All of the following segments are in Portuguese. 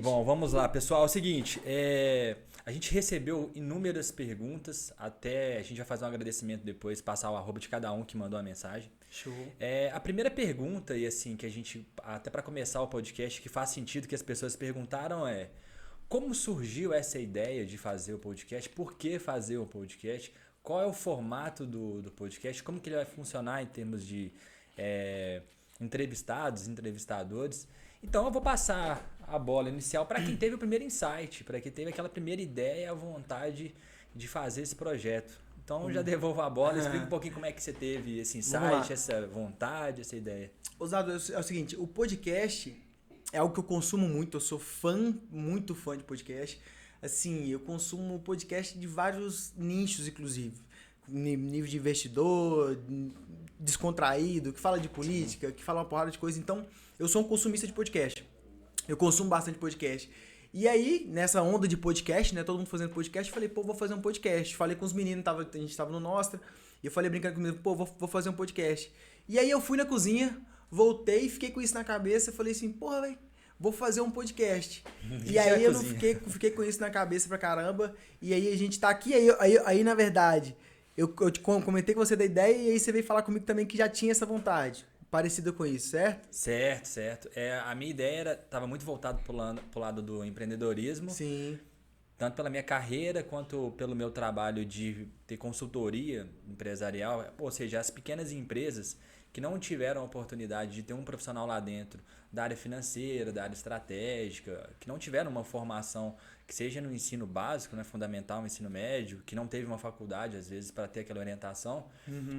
Bom, vamos lá, pessoal. É o seguinte, a gente recebeu inúmeras perguntas, até a gente vai fazer um agradecimento depois, passar o arroba de cada um que mandou a mensagem. Show. A primeira pergunta, e assim, que a gente, até para começar o podcast, que faz sentido que as pessoas perguntaram é: como surgiu essa ideia de fazer o podcast? Por que fazer o podcast? Qual é o formato do podcast? Como que ele vai funcionar em termos de é, entrevistados, entrevistadores? Então eu vou passar a bola inicial para quem teve o primeiro insight, para quem teve aquela primeira ideia, a vontade de fazer esse projeto. Então eu já devolvo a bola, explica um pouquinho como é que você teve esse Vamos insight, lá. essa vontade, essa ideia. Osado, é o seguinte, o podcast é algo que eu consumo muito, eu sou muito fã de podcast. Assim, eu consumo podcast de vários nichos, inclusive. Nível de investidor, descontraído, que fala de política, que fala uma porrada de coisa. Então, eu sou um consumista de podcast. Eu consumo bastante podcast. E aí, nessa onda de podcast, né? Todo mundo fazendo podcast, eu falei, pô, vou fazer um podcast. Falei com os meninos, a gente tava no Nostra, e eu falei brincando comigo, pô, vou fazer um podcast. E aí eu fui na cozinha, voltei, fiquei com isso na cabeça, falei assim, porra, velho, vou fazer um podcast. E Já é aí eu não cozinha. fiquei com isso na cabeça pra caramba. E aí a gente tá aqui, aí na verdade, eu te comentei com você da ideia, e aí você veio falar comigo também que já tinha essa vontade. Parecida com isso, certo? Certo, certo. A minha ideia estava muito voltada pro lado do empreendedorismo, Sim. tanto pela minha carreira quanto pelo meu trabalho de ter consultoria empresarial, ou seja, as pequenas empresas que não tiveram a oportunidade de ter um profissional lá dentro da área financeira, da área estratégica, que não tiveram uma formação que seja no ensino básico, né, fundamental, no ensino médio, que não teve uma faculdade às vezes para ter aquela orientação,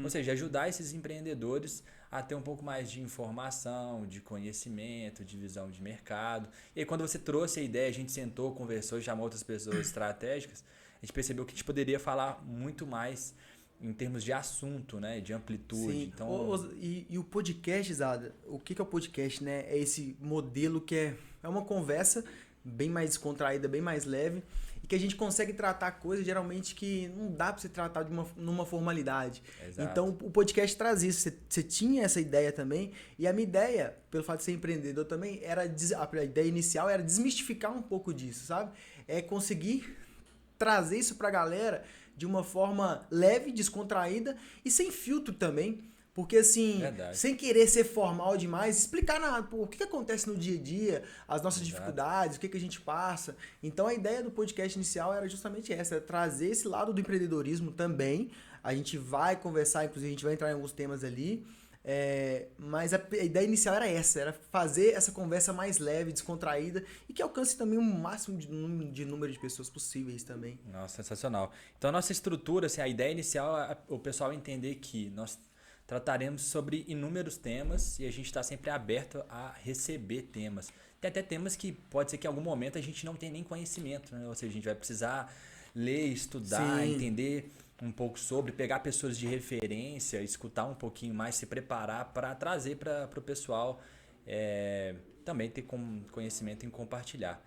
ou seja, ajudar esses empreendedores a ter um pouco mais de informação, de conhecimento, de visão de mercado. E aí, quando você trouxe a ideia, a gente sentou, conversou, chamou outras pessoas estratégicas, a gente percebeu que a gente poderia falar muito mais em termos de assunto, né, de amplitude. Sim. Então, E o podcast, Zada, o que é o podcast, né? É esse modelo que é uma conversa bem mais descontraída, bem mais leve, e que a gente consegue tratar coisas geralmente que não dá pra você tratar numa formalidade. Então exato. o podcast traz isso. Você tinha essa ideia também, e a minha ideia, pelo fato de ser empreendedor também, a ideia inicial era desmistificar um pouco disso, sabe? É conseguir trazer isso pra galera de uma forma leve, descontraída e sem filtro também. Porque assim, Verdade. sem querer ser formal demais, explicar pô, o que acontece no dia a dia, as nossas Exato. dificuldades, o que a gente passa. Então a ideia do podcast inicial era justamente essa, era trazer esse lado do empreendedorismo também. A gente vai conversar, inclusive a gente vai entrar em alguns temas ali. Mas a ideia inicial era essa, era fazer essa conversa mais leve, descontraída e que alcance também o máximo de número de pessoas possíveis também. Nossa, sensacional. Então, a nossa estrutura, assim, a ideia inicial é o pessoal entender que nós trataremos sobre inúmeros temas e a gente está sempre aberto a receber temas. Tem até temas que pode ser que em algum momento a gente não tenha nem conhecimento, né? Ou seja, a gente vai precisar ler, estudar, Sim, entender um pouco sobre, pegar pessoas de referência, escutar um pouquinho mais, se preparar para trazer para o pessoal também ter conhecimento em compartilhar.